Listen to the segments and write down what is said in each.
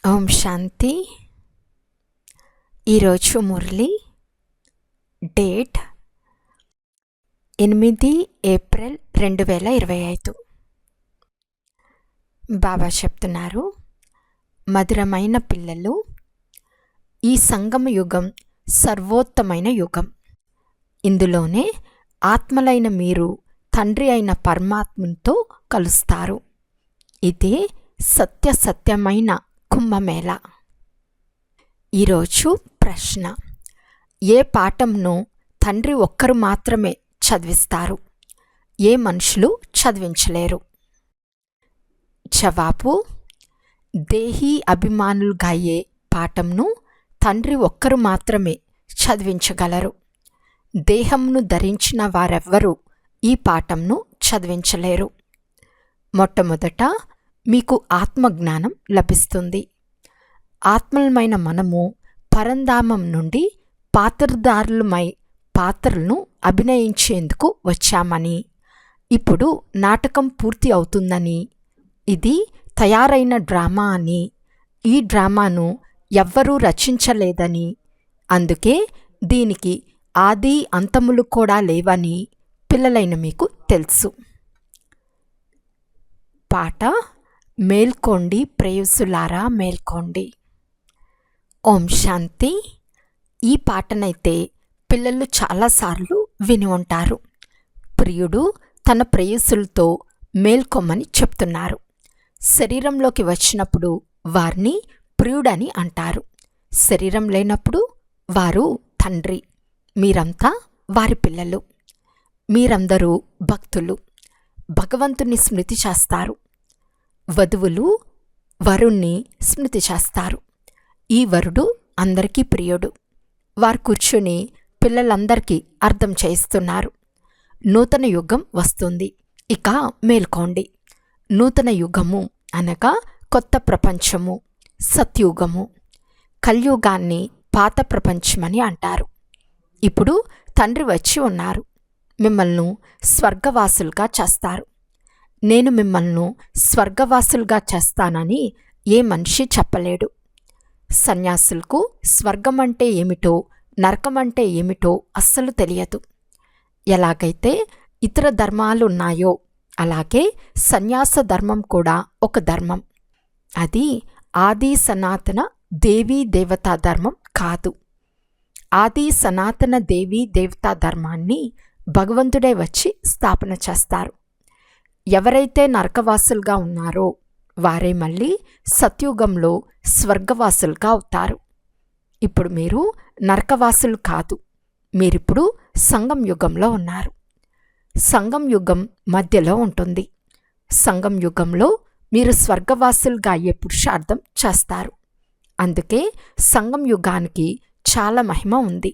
ఓం శాంతి. ఈరోజు Murali date 8 April 2025. బాబా చెప్తున్నారు, మధురమైన పిల్లలు, ఈ సంగమ యుగం సర్వోత్తమైన యుగం. ఇందులోనే ఆత్మలైన మీరు తండ్రి అయిన పరమాత్మతో కలుస్తారు. ఇదే సత్యమైన కుంభమేళ. ఈరోజు ప్రశ్న: ఏ పాఠంను తండ్రి ఒక్కరు మాత్రమే చదివిస్తారు, ఏ మనుషులు చదివించలేరు? జవాబు: దేహీ అభిమానులుగా అయ్యే పాఠంను తండ్రి ఒక్కరు మాత్రమే చదివించగలరు. దేహంను ధరించిన వారెవ్వరూ ఈ పాఠంను చదివించలేరు. మొట్టమొదట మీకు ఆత్మజ్ఞానం లభిస్తుంది. ఆత్మలమైన మనము పరంధామం నుండి పాత్రధారులమై పాత్రలను అభినయించేందుకు వచ్చామని, ఇప్పుడు నాటకం పూర్తి అవుతుందని, ఇది తయారైన డ్రామా అని, ఈ డ్రామాను ఎవ్వరూ రచించలేదని, అందుకే దీనికి ఆది అంతములు కూడా లేవని పిల్లలైన మీకు తెలుసు. పాట: మేల్కోండి ప్రేయసులారా మేల్కోండి. ఓం శాంతి. ఈ పాటనైతే పిల్లలు చాలాసార్లు విని ఉంటారు. ప్రియుడు తన ప్రేయసులతో మేల్కొమ్మని చెప్తున్నారు. శరీరంలోకి వచ్చినప్పుడు వారిని ప్రియుడని అంటారు. శరీరం లేనప్పుడు వారు తండ్రి. మీరంతా వారి పిల్లలు. మీరందరూ భక్తులు. భగవంతుని స్మృతి చేస్తారు. వధువులు వరుణ్ణి స్మృతి చేస్తారు. ఈ వరుడు అందరికీ ప్రియుడు. వారు కూర్చుని పిల్లలందరికీ అర్థం చేయిస్తున్నారు. నూతన యుగం వస్తుంది, ఇక మేల్కోండి. నూతన యుగము అనగా కొత్త ప్రపంచము, సత్యుగము. కలియుగాన్ని పాత ప్రపంచమని అంటారు. ఇప్పుడు తండ్రి వచ్చి ఉన్నారు. మిమ్మల్ని స్వర్గవాసులుగా చేస్తారు. నేను మిమ్మల్ని స్వర్గవాసులుగా చేస్తానని ఏ మనిషి చెప్పలేడు. సన్యాసులకు స్వర్గం అంటే ఏమిటో, నరకం అంటే ఏమిటో అస్సలు తెలియదు. ఎలాగైతే ఇతర ధర్మాలు ఉన్నాయో అలాగే సన్యాస ధర్మం కూడా ఒక ధర్మం. అది ఆది సనాతన దేవీ దేవతా ధర్మం కాదు. ఆది సనాతన దేవీ దేవతా ధర్మాన్ని భగవంతుడే వచ్చి స్థాపన చేస్తారు. ఎవరైతే నరకవాసులుగా ఉన్నారో వారే మళ్ళీ సత్యుగంలో స్వర్గవాసులుగా అవుతారు. ఇప్పుడు మీరు నరకవాసులు కాదు, మీరిప్పుడు సంగం యుగంలో ఉన్నారు. సంగం యుగం మధ్యలో ఉంటుంది. సంగం యుగంలో మీరు స్వర్గవాసులుగా అయ్యే పురుషార్థం చేస్తారు. అందుకే సంగం యుగానికి చాలా మహిమ ఉంది.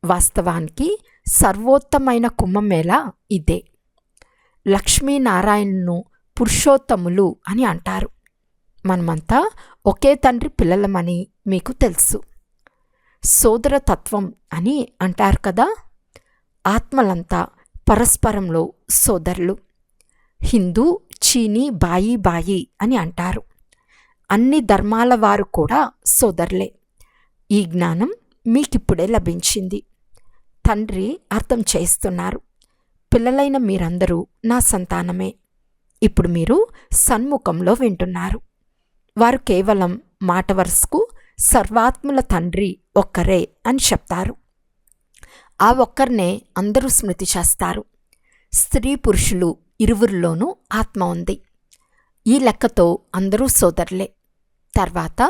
వాస్తవానికి సర్వోత్తమైన కుంభమేళ ఇదే. లక్ష్మీనారాయణను పురుషోత్తములు అని అంటారు. మనమంతా ఒకే తండ్రి పిల్లలమని మీకు తెలుసు. సోదరతత్వం అని అంటారు కదా. ఆత్మలంతా పరస్పరంలో సోదరులు. హిందూ, చీనీ బాయి అని అంటారు. అన్ని ధర్మాల వారు కూడా సోదరులే. ఈ జ్ఞానం మీకిప్పుడే లభించింది. తండ్రి అర్థం చేస్తున్నారు. పిల్లలైన మీరందరూ నా సంతానమే. ఇప్పుడు మీరు సన్ముఖంలో వింటున్నారు. వారు కేవలం మాట వరుసకు సర్వాత్ముల తండ్రి ఒక్కరే అని చెప్తారు. ఆ ఒక్కరినే అందరూ స్మృతి చేస్తారు. స్త్రీ పురుషులు ఇరువురిలోనూ ఆత్మ ఉంది. ఈ లెక్కతో అందరూ సోదరులే. తర్వాత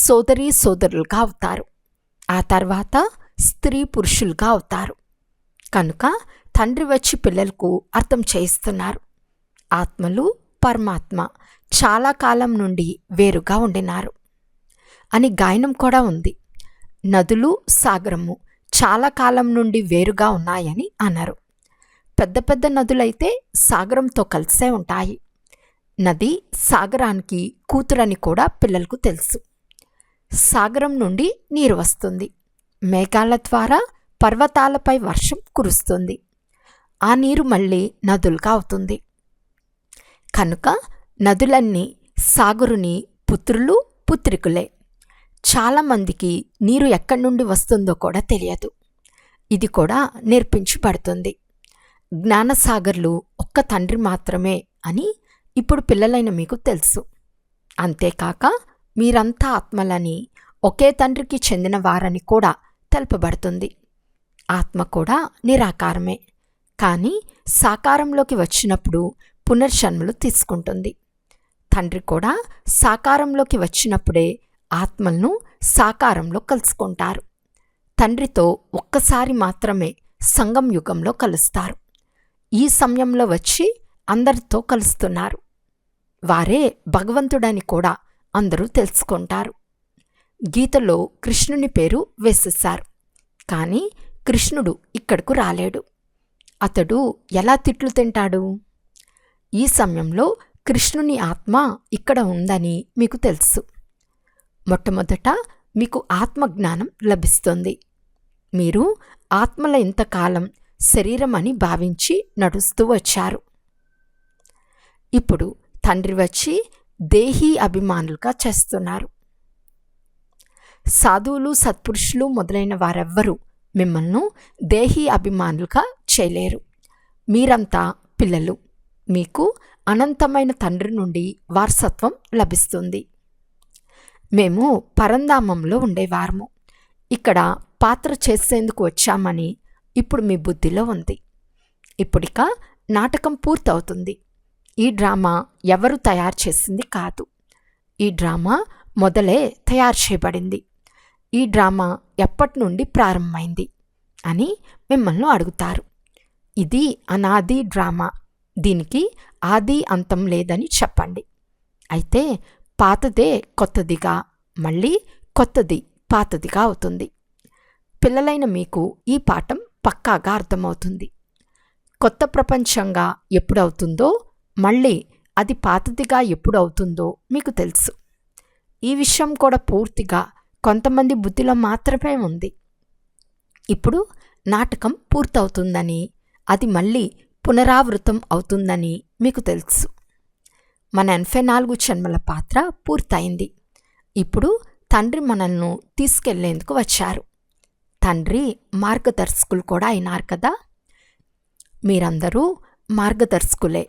సోదరీ సోదరులుగా అవుతారు. ఆ తర్వాత స్త్రీ పురుషులుగా అవుతారు. కనుక తండ్రి వచ్చి పిల్లలకు అర్థం చేయిస్తున్నారు. ఆత్మలు పరమాత్మ చాలా కాలం నుండి వేరుగా ఉండినారు అని గాయనం కూడా ఉంది. నదులు సాగరము చాలా కాలం నుండి వేరుగా ఉన్నాయని అన్నారు. పెద్ద పెద్ద నదులైతే సాగరంతో కలిసే ఉంటాయి. నది సాగరానికి కూతురని కూడా పిల్లలకు తెలుసు. సాగరం నుండి నీరు వస్తుంది. మేఘాల ద్వారా పర్వతాలపై వర్షం కురుస్తుంది. ఆ నీరు మళ్ళీ నదులుగా అవుతుంది. కనుక నదులన్నీ సాగరుని పుత్రులు పుత్రికులే. చాలామందికి నీరు ఎక్కడి నుండి వస్తుందో కూడా తెలియదు. ఇది కూడా నేర్పించబడుతుంది. జ్ఞానసాగర్లు ఒక్క తండ్రి మాత్రమే అని ఇప్పుడు పిల్లలైన మీకు తెలుసు. అంతేకాక మీరంతా ఆత్మలని, ఒకే తండ్రికి చెందిన వారని కూడా తెలుపబడుతుంది. ఆత్మ కూడా నిరాకారమే, కానీ సాకారంలోకి వచ్చినప్పుడు పునర్జన్మలు తీసుకుంటుంది. తండ్రి కూడా సాకారంలోకి వచ్చినప్పుడే ఆత్మలను సాకారంలో కలుసుకుంటారు. తండ్రితో ఒక్కసారి మాత్రమే సంగం యుగంలో కలుస్తారు. ఈ సమయంలో వచ్చి అందరితో కలుస్తున్నారు. వారే భగవంతుడని కూడా అందరూ తెలుసుకుంటారు. గీతలో కృష్ణుని పేరు వేసేశారు, కానీ కృష్ణుడు ఇక్కడకు రాలేడు. అతడు ఎలా తిట్లు తింటాడు? ఈ సమయంలో కృష్ణుని ఆత్మ ఇక్కడ ఉందని మీకు తెలుసు. మొట్టమొదట మీకు ఆత్మజ్ఞానం లభిస్తుంది. మీరు ఆత్మల ఇంతకాలం శరీరం అని భావించి నడుస్తూ వచ్చారు. ఇప్పుడు తండ్రి వచ్చి దేహీ అభిమానులుగా చేస్తున్నారు. సాధువులు, సత్పురుషులు మొదలైన వారెవ్వరూ మిమ్మల్ని దేహీ అభిమానులుగా చేయలేరు. మీరంతా పిల్లలు. మీకు అనంతమైన తండ్రి నుండి వారసత్వం లభిస్తుంది. మేము పరంధామంలో ఉండేవారము. ఇక్కడ పాత్ర చేసేందుకు వచ్చామని ఇప్పుడు మీ బుద్ధిలో ఉంది. ఇప్పుడిక నాటకం పూర్తవుతుంది. ఈ డ్రామా ఎవరు తయారు చేసింది కాదు. ఈ డ్రామా మొదలే తయారు చేయబడింది. ఈ డ్రామా ఎప్పటి నుండి ప్రారంభమైంది అని మిమ్మల్ని అడుగుతారు. ఇది అనాది డ్రామా. దీనికి ఆది అంతం లేదని చెప్పండి. అయితే పాతదే కొత్తదిగా, మళ్ళీ కొత్తది పాతదిగా అవుతుంది. పిల్లలైన మీకు ఈ పాఠం పక్కాగా అర్థమవుతుంది. కొత్త ప్రపంచంగా ఎప్పుడవుతుందో, మళ్ళీ అది పాతదిగా ఎప్పుడవుతుందో మీకు తెలుసు. ఈ విషయం కూడా పూర్తిగా కొంతమంది బుద్ధిలో మాత్రమే ఉంది. ఇప్పుడు నాటకం పూర్తవుతుందని, అది మళ్ళీ పునరావృతం అవుతుందని మీకు తెలుసు. మన 84 జన్మల పాత్ర పూర్తయింది. ఇప్పుడు తండ్రి మనల్ని తీసుకెళ్లేందుకు వచ్చారు. తండ్రి మార్గదర్శకులు కూడా అయినారు కదా. మీరందరూ మార్గదర్శకులే.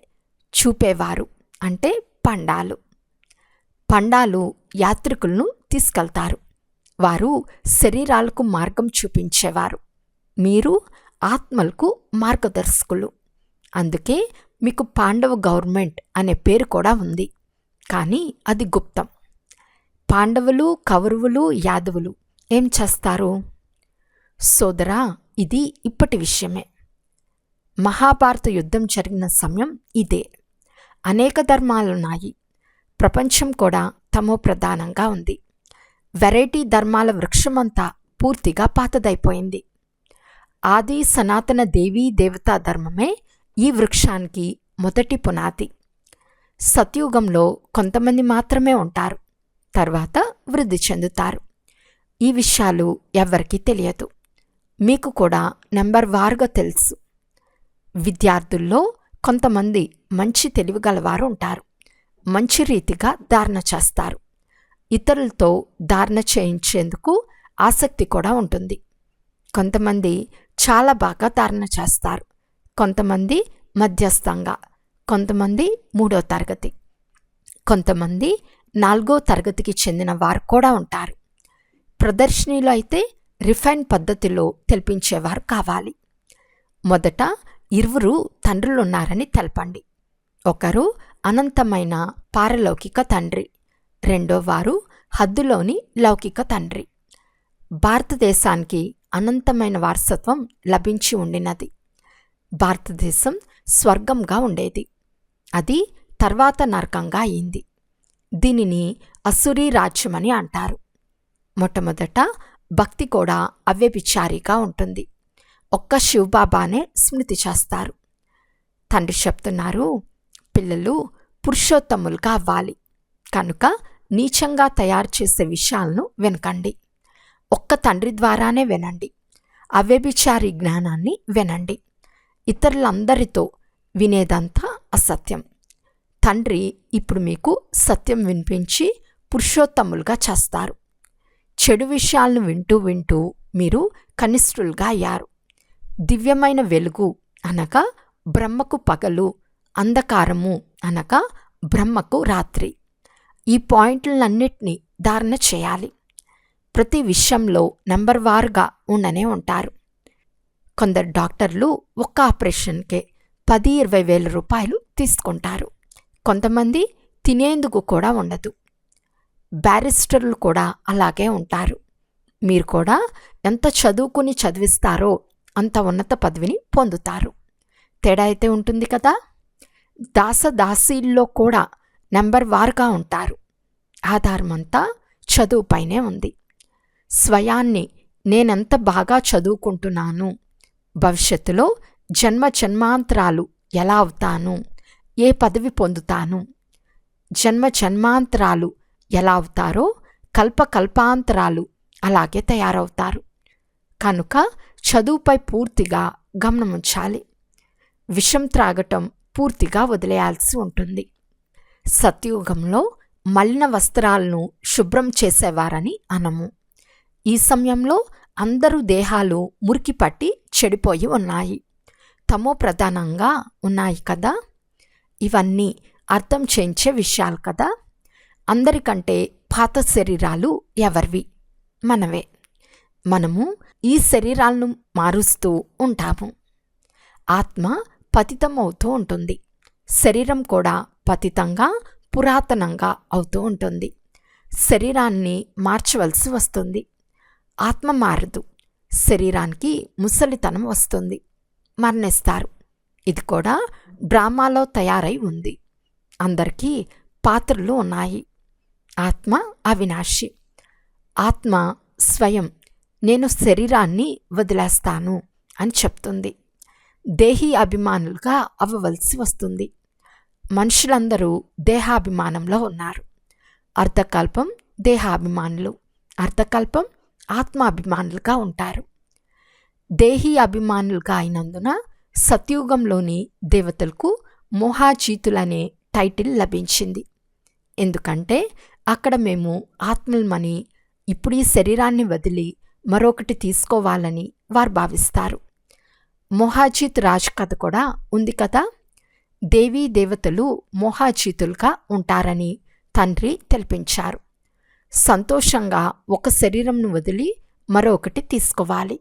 చూపేవారు అంటే పండాలు. పండాలు యాత్రికులను తీసుకెళ్తారు. వారు శరీరాలకు మార్గం చూపించేవారు. మీరు ఆత్మలకు మార్గదర్శకులు. అందుకే మీకు పాండవ గవర్నమెంట్ అనే పేరు కూడా ఉంది, కానీ అది గుప్తం. పాండవులు, కౌరవులు, యాదవులు ఏం చేస్తారు? సోదరా, ఇది ఇప్పటి విషయమే. మహాభారత యుద్ధం జరిగిన సమయం ఇదే. అనేక ధర్మాలున్నాయి. ప్రపంచం కూడా తమో ప్రధానంగా ఉంది. వెరైటీ ధర్మాల వృక్షమంతా పూర్తిగా పాతదైపోయింది. ఆది సనాతన దేవీ దేవతా ధర్మమే ఈ వృక్షానికి మొదటి పునాది. సత్యుగంలో కొంతమంది మాత్రమే ఉంటారు, తర్వాత వృద్ధి చెందుతారు. ఈ విషయాలు ఎవ్వరికీ తెలియదు. మీకు కూడా నెంబర్ వారుగా తెలుసు. విద్యార్థుల్లో కొంతమంది మంచి తెలివిగలవారు ఉంటారు. మంచి రీతిగా ధారణ చేస్తారు. ఇతరులతో ధారణ చేయించేందుకు ఆసక్తి కూడా ఉంటుంది. కొంతమంది చాలా బాగా ధారణ చేస్తారు, కొంతమంది మధ్యస్థంగా, కొంతమంది 3వ తరగతి, కొంతమంది 4వ తరగతికి చెందిన వారు కూడా ఉంటారు. ప్రదర్శనలో అయితే రిఫైన్ పద్ధతిలో తెలిపించేవారు కావాలి. మొదట 2 తండ్రులున్నారని తెలపండి. ఒకరు అనంతమైన పారలౌకిక తండ్రి, రెండోవారు హద్దులోని లౌకిక తండ్రి. భారతదేశానికి అనంతమైన వారసత్వం లభించి ఉండినది. భారతదేశం స్వర్గంగా ఉండేది. అది తర్వాత నరకంగా అయింది. దీనిని అసురీ రాజ్యమని అంటారు. మొట్టమొదట భక్తి కూడా అవ్యభిచారిగా ఉంటుంది. ఒక్క శివబాబానే స్మృతి చేస్తారు. తండ్రి చెప్తున్నారు, పిల్లలు పురుషోత్తములుగా అవ్వాలి, కనుక నీచంగా తయారు చేసే విషయాలను వినకండి. ఒక్క తండ్రి ద్వారానే వినండి. అవ్యభిచారి జ్ఞానాన్ని వినండి. ఇతరులందరితో వినేదంతా అసత్యం. తండ్రి ఇప్పుడు మీకు సత్యం వినిపించి పురుషోత్తములుగా చేస్తారు. చెడు విషయాలను వింటూ వింటూ మీరు కనిష్ఠులుగా అయ్యారు. దివ్యమైన వెలుగు అనగా బ్రహ్మకు పగలు, అంధకారము అనగా బ్రహ్మకు రాత్రి. ఈ పాయింట్లన్నిటినీ ధారణ చేయాలి. ప్రతి విషయంలో నెంబర్ వారుగా ఉండనే ఉంటారు. కొందరు డాక్టర్లు ఒక్క ఆపరేషన్కే 10-20 వేల రూపాయలు తీసుకుంటారు. కొంతమంది తినేందుకు కూడా ఉండదు. బ్యారిస్టర్లు కూడా అలాగే ఉంటారు. మీరు కూడా ఎంత చదువుకుని చదివిస్తారో అంత ఉన్నత పదవిని పొందుతారు. తేడా అయితే ఉంటుంది కదా. దాసదాసీల్లో కూడా నెంబర్ వారుగా ఉంటారు. ఆధారమంతా చదువుపైనే ఉంది. స్వయాన్ని నేనెంత బాగా చదువుకుంటున్నాను, భవిష్యత్తులో జన్మాంతరాలు ఎలా అవుతాను, ఏ పదవి పొందుతాను, జన్మాంతరాలు ఎలా అవుతారో కల్పాంతరాలు అలాగే తయారవుతారు. కనుక చదువుపై పూర్తిగా గమనముంచాలి. విషం త్రాగటం పూర్తిగా వదిలేయాల్సి ఉంటుంది. సత్యుగంలో మలిన వస్త్రాలను శుభ్రం చేసేవారని అనము. ఈ సమయంలో అందరూ దేహాలు మురికి పట్టి చెడిపోయి ఉన్నాయి, తమో ప్రధానంగా ఉన్నాయి కదా. ఇవన్నీ అర్థం చేయించే విషయాలు కదా. అందరికంటే పాత శరీరాలు ఎవరివి? మనవే. మనము ఈ శరీరాలను మారుస్తూ ఉంటాము. ఆత్మ పతితం అవుతూ ఉంటుంది. శరీరం కూడా పతితంగా పురాతనంగా అవుతూ ఉంటుంది. శరీరాన్ని మార్చవలసి వస్తుంది. ఆత్మ మారదు. శరీరానికి ముసలితనం వస్తుంది, మరణిస్తారు. ఇది కూడా డ్రామాలో తయారై ఉంది. అందరికీ పాత్రలు ఉన్నాయి. ఆత్మ అవినాశి. ఆత్మ స్వయం నేను శరీరాన్ని వదిలేస్తాను అని చెప్తుంది. దేహీ అభిమానులుగా అవ్వవలసి వస్తుంది. మనుషులందరూ దేహాభిమానంలో ఉన్నారు. అర్ధకల్పం దేహాభిమానులు, అర్ధకల్పం ఆత్మాభిమానులుగా ఉంటారు. దేహీ అభిమానులుగా అయినందున సత్యుగంలోని దేవతలకు మోహాజీతులనే టైటిల్ లభించింది. ఎందుకంటే అక్కడ మేము ఆత్మల్మని, ఇప్పుడు ఈ శరీరాన్ని వదిలి మరొకటి తీసుకోవాలని వారు భావిస్తారు. మోహాజీత్ రాజ్ కథ కూడా ఉంది కదా. దేవీ దేవతలు మోహాజీతులుగా ఉంటారని తండ్రి తెలిపించారు. సంతోషంగా ఒక శరీరంను వదిలి మరొకటి తీసుకోవాలి.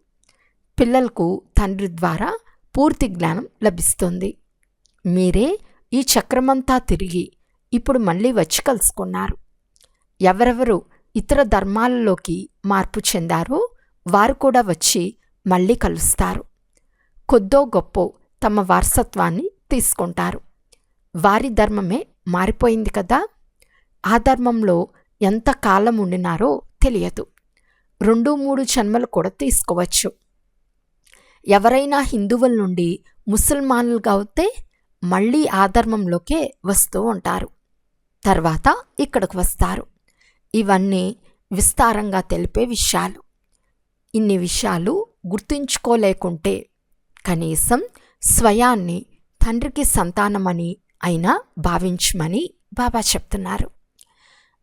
పిల్లలకు తండ్రి ద్వారా పూర్తి జ్ఞానం లభిస్తుంది. మీరే ఈ చక్రమంతా తిరిగి ఇప్పుడు మళ్ళీ వచ్చి కలుసుకున్నారు. ఎవరెవరు ఇతర ధర్మాలలోకి మార్పు చెందారో వారు కూడా వచ్చి మళ్ళీ కలుస్తారు. కొద్దో గొప్పో తమ వారసత్వాన్ని తీసుకుంటారు. వారి ధర్మమే మారిపోయింది కదా. ఆ ధర్మంలో ఎంత కాలం ఉండినారో తెలియదు. 2-3 జన్మలు కూడా తీసుకోవచ్చు. ఎవరైనా హిందువుల నుండి ముసల్మానులుగా అవుతే మళ్ళీ ఆ ధర్మంలోకే వస్తూ ఉంటారు. తర్వాత ఇక్కడికి వస్తారు. ఇవన్నీ విస్తారంగా తెలిపే విషయాలు. ఇన్ని విషయాలు గుర్తుంచుకోలేకుంటే కనీసం స్వయాన్ని తండ్రికి సంతానమని అయినా భావించమని బాబా చెప్తున్నారు.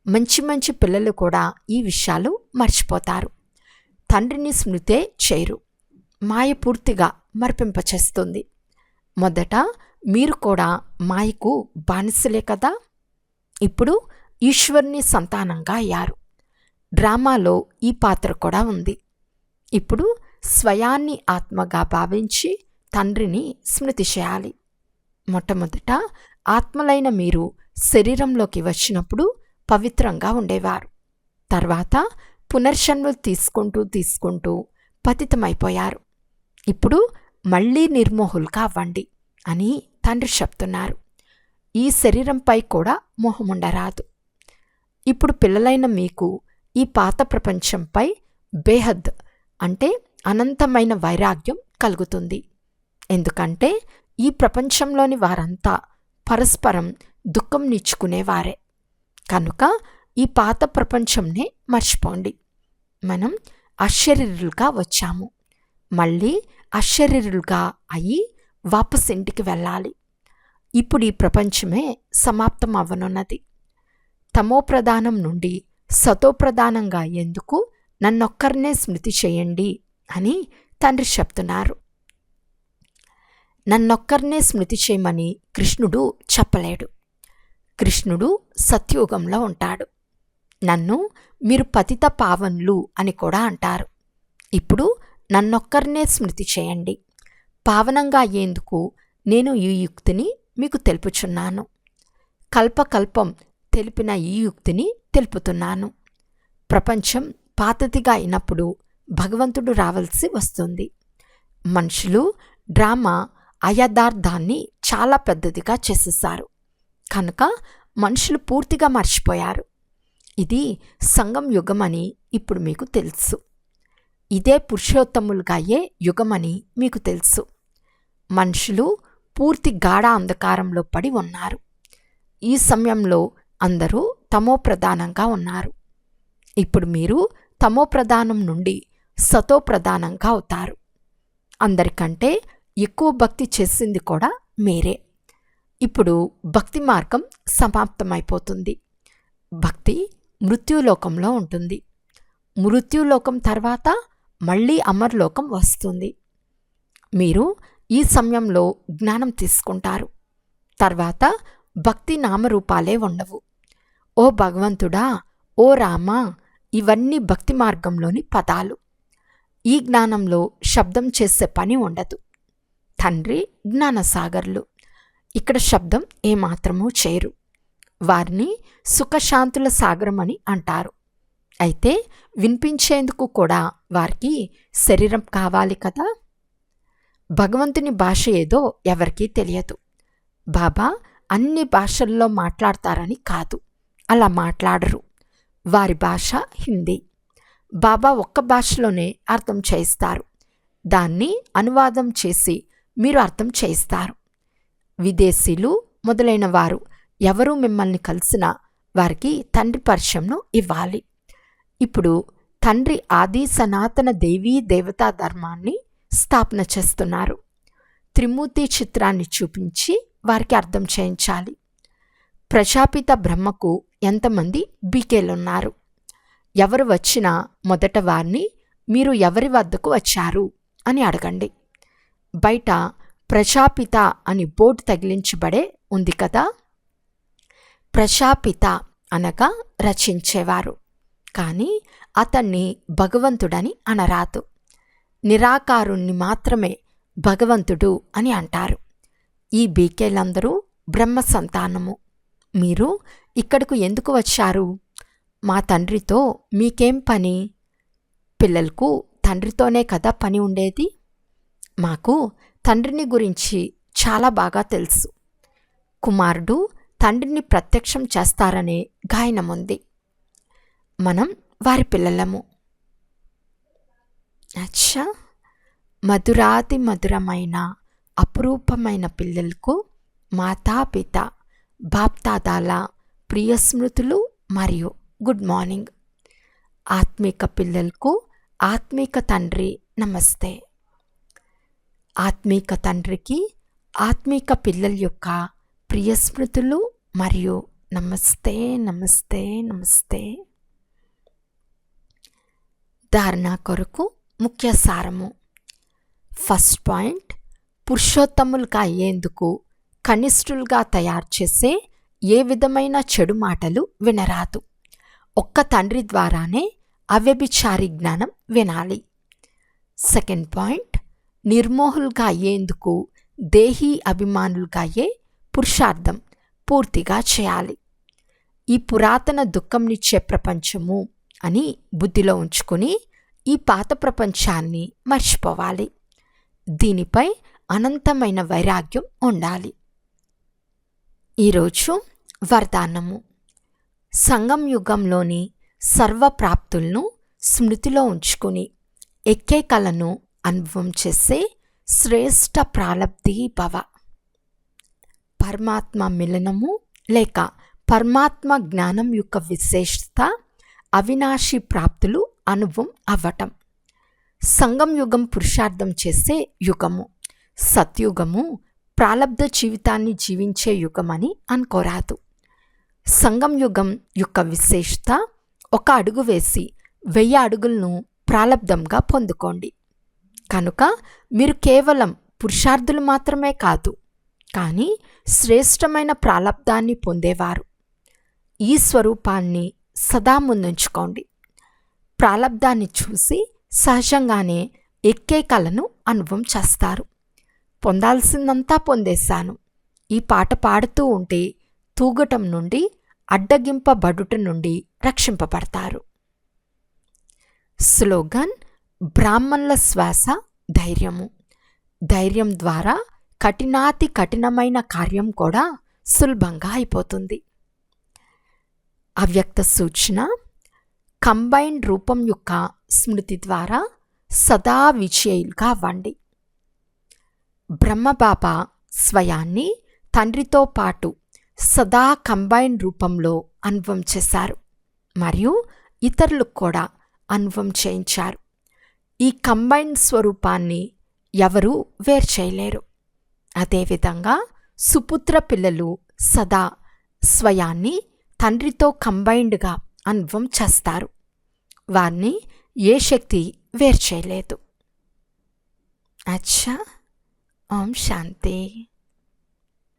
మంచి మంచి పిల్లలు కూడా ఈ విషయాలు మర్చిపోతారు. తండ్రిని స్మృతే చేయరు. మాయ పూర్తిగా మరిపింపచేస్తుంది. మొదట మీరు కూడా మాయకు బానిసలే కదా. ఇప్పుడు ఈశ్వరుని సంతానంగా అయ్యారు. డ్రామాలో ఈ పాత్ర కూడా ఉంది. ఇప్పుడు స్వయాన్ని ఆత్మగా భావించి తండ్రిని స్మృతి చేయాలి. మొట్టమొదట ఆత్మలైన మీరు శరీరంలోకి వచ్చినప్పుడు పవిత్రంగా ఉండేవారు. తర్వాత పునర్జన్మలు తీసుకుంటూ పతితమైపోయారు. ఇప్పుడు మళ్ళీ నిర్మోహులుగా అవ్వండి అని తండ్రి చెప్తున్నారు. ఈ శరీరంపై కూడా మోహముండరాదు. ఇప్పుడు పిల్లలైన మీకు ఈ పాత ప్రపంచంపై బేహద్ అంటే అనంతమైన వైరాగ్యం కలుగుతుంది. ఎందుకంటే ఈ ప్రపంచంలోని వారంతా పరస్పరం దుఃఖం నిచ్చుకునేవారే. కనుక ఈ పాత ప్రపంచంనే మర్చిపోండి. మనం అశరీరులుగా వచ్చాము. మళ్ళీ అశరీరులుగా అయ్యి వాపస్ ఇంటికి వెళ్ళాలి. ఇప్పుడు ఈ ప్రపంచమే సమాప్తం అవ్వనున్నది. తమోప్రధానం నుండి సతోప్రధానంగా ఎందుకు నన్నొక్కరినే స్మృతి చేయండి అని తండ్రి చెప్తున్నారు. నన్నొక్కరినే స్మృతి చేయమని కృష్ణుడు చెప్పలేడు. కృష్ణుడు సత్యుగంలో ఉంటాడు. నన్ను మీరు పతిత పావనులు అని కూడా అంటారు. ఇప్పుడు నన్నొక్కరినే స్మృతి చేయండి. పావనంగా అయ్యేందుకు నేను ఈ యుక్తిని మీకు తెలుపుచున్నాను. కల్పకల్పం తెలిపిన ఈ యుక్తిని తెలుపుతున్నాను. ప్రపంచం పాతదిగా అయినప్పుడు భగవంతుడు రావాల్సి వస్తుంది. మనుషులు డ్రామా అయథార్థాన్ని చాలా పెద్దదిగా చేసేశారు కనుక మనుషులు పూర్తిగా మర్చిపోయారు. ఇది సంగం యుగమని ఇప్పుడు మీకు తెలుసు. ఇదే పురుషోత్తములుగా అయ్యే యుగమని మీకు తెలుసు. మనుషులు పూర్తి గాఢ అంధకారంలో పడి ఉన్నారు. ఈ సమయంలో అందరూ తమోప్రధానంగా ఉన్నారు. ఇప్పుడు మీరు తమోప్రధానం నుండి సతోప్రధానంగా అవుతారు. అందరికంటే ఎక్కువ భక్తి చేసింది కూడా మీరే. ఇప్పుడు భక్తి మార్గం సమాప్తమైపోతుంది. భక్తి మృత్యులోకంలో ఉంటుంది. మృత్యులోకం తర్వాత మళ్ళీ అమర్లోకం వస్తుంది. మీరు ఈ సమయంలో జ్ఞానం తీసుకుంటారు. తర్వాత భక్తి నామరూపాలే ఉండవు. ఓ భగవంతుడా, ఓ రామా, ఇవన్నీ భక్తి మార్గంలోని పదాలు. ఈ జ్ఞానంలో శబ్దం చేసే పని ఉండదు. తండ్రి జ్ఞానసాగర్లు. ఇక్కడ శబ్దం ఏమాత్రమూ చేయరు. వారిని సుఖశాంతుల సాగరం అని అంటారు. అయితే వినిపించేందుకు కూడా వారికి శరీరం కావాలి కదా. భగవంతుని భాష ఏదో ఎవరికీ తెలియదు. బాబా అన్ని భాషల్లో మాట్లాడతారని కాదు, అలా మాట్లాడరు. వారి భాష హిందీ. బాబా ఒక్క భాషలోనే అర్థం చేయిస్తారు. దాన్ని అనువాదం చేసి మీరు అర్థం చేయిస్తారు. విదేశీయులు మొదలైన వారు ఎవరు మిమ్మల్ని కలిసినా వారికి తండ్రి పరిచయంను ఇవ్వాలి. ఇప్పుడు తండ్రి ఆది సనాతన దేవీ దేవతా ధర్మాన్ని స్థాపన చేస్తున్నారు. త్రిమూర్తి చిత్రాన్ని చూపించి వారికి అర్థం చేయించాలి. ప్రజాపిత బ్రహ్మకు ఎంతమంది బీకేలున్నారు? ఎవరు వచ్చినా మొదట వారిని మీరు ఎవరి వద్దకు వచ్చారు అని అడగండి. బయట ప్రజాపిత అని బోర్డు తగిలించబడే ఉంది కదా. ప్రజాపిత అనగా రచించేవారు, కానీ అతన్ని భగవంతుడని అనరాదు. నిరాకారుణ్ణి మాత్రమే భగవంతుడు అని అంటారు. ఈ బీకేలందరూ బ్రహ్మ సంతానము. మీరు ఇక్కడకు ఎందుకు వచ్చారు? మా తండ్రితో మీకేం పని? పిల్లలకు తండ్రితోనే కదా పని ఉండేది. మాకు తండ్రిని గురించి చాలా బాగా తెలుసు. కుమారుడు తండ్రిని ప్రత్యక్షం చేస్తారనే గాయనముంది. మనం వారి పిల్లలము. అచ్చా, మధురాతి మధురమైన అపురూపమైన పిల్లలకు మాతాపిత బాప్దాదాల ప్రియ స్మృతులు మరియు గుడ్ మార్నింగ్. ఆత్మీక పిల్లలకు ఆత్మీక తండ్రి నమస్తే. ఆత్మీక తండ్రికి ఆత్మీక పిల్లల యొక్క ప్రియ స్మృతులు మరియు నమస్తే నమస్తే నమస్తే. ధారణ కొరకు ముఖ్య సారము. ఫస్ట్ పాయింట్, పురుషోత్తములుగా అయ్యేందుకు కనిష్ఠులుగా తయారు చేసే ఏ విధమైన చెడు మాటలు వినరాదు. ఒక్క తండ్రి ద్వారానే అవ్యభిచారి జ్ఞానం వినాలి. సెకండ్ పాయింట్, నిర్మోహులుగా అయ్యేందుకు దేహీ అభిమానులుగా అయ్యే పురుషార్థం పూర్తిగా చేయాలి. ఈ పురాతన దుఃఖంనిచ్చే ప్రపంచము అని బుద్ధిలో ఉంచుకుని ఈ పాత ప్రపంచాన్ని మర్చిపోవాలి. దీనిపై అనంతమైన వైరాగ్యం ఉండాలి. ఈరోజు వరదానము. సంగం యుగంలోని సర్వప్రాప్తులను స్మృతిలో ఉంచుకుని ఎక్కే కళను అనుభవం చేసే శ్రేష్ఠ ప్రాలబ్ధి భవ. పరమాత్మ మిలనము లేక పరమాత్మ జ్ఞానం యొక్క విశేషత అవినాశి ప్రాప్తులు అనుభవం అవ్వటం. సంగం యుగం పురుషార్థం చేసే యుగము. సత్యుగము ప్రాలబ్ధ జీవితాన్ని జీవించే యుగమని అనుకోరాదు. సంగం యుగం యొక్క విశేషత, 1 అడుగు వేసి 1000 అడుగులను ప్రాలబ్ధంగా పొందుకోండి. కనుక మీరు కేవలం పురుషార్థులు మాత్రమే కాదు, కానీ శ్రేష్టమైన ప్రాలబ్ధాన్ని పొందేవారు. ఈ స్వరూపాన్ని సదా ముందుంచుకోండి. ప్రాలబ్ధాన్ని చూసి సహజంగానే ఎక్కే కలను అనుభవం చేస్తారు. పొందాల్సిందంతా పొందేశాను, ఈ పాట పాడుతూ ఉంటే తూగటం నుండి, అడ్డగింపబడుట నుండి రక్షింపబడతారు. స్లోగన్: బ్రాహ్మణుల శ్వాస ధైర్యము. ధైర్యం ద్వారా కఠినాతి కఠినమైన కార్యం కూడా సులభంగా అయిపోతుంది. అవ్యక్త సూచన: కంబైన్డ్ రూపం యొక్క స్మృతి ద్వారా సదా విజయులుగా అవ్వండి. బ్రహ్మబాబా స్వయాన్ని తండ్రితో పాటు సదా కంబైన్డ్ రూపంలో అనుభవం చేశారు మరియు ఇతరులకు కూడా అనుభవం చేయించారు. ఈ కంబైన్డ్ స్వరూపాన్ని ఎవరూ వేరు చేయలేరు. అదేవిధంగా సుపుత్ర పిల్లలు సదా స్వయాన్ని తండ్రితో కంబైన్డ్గా అనుభవం చేస్తారు. వారిని ఏ శక్తి వేరు చేయలేదు. అచ్చా, ఓం శాంతి.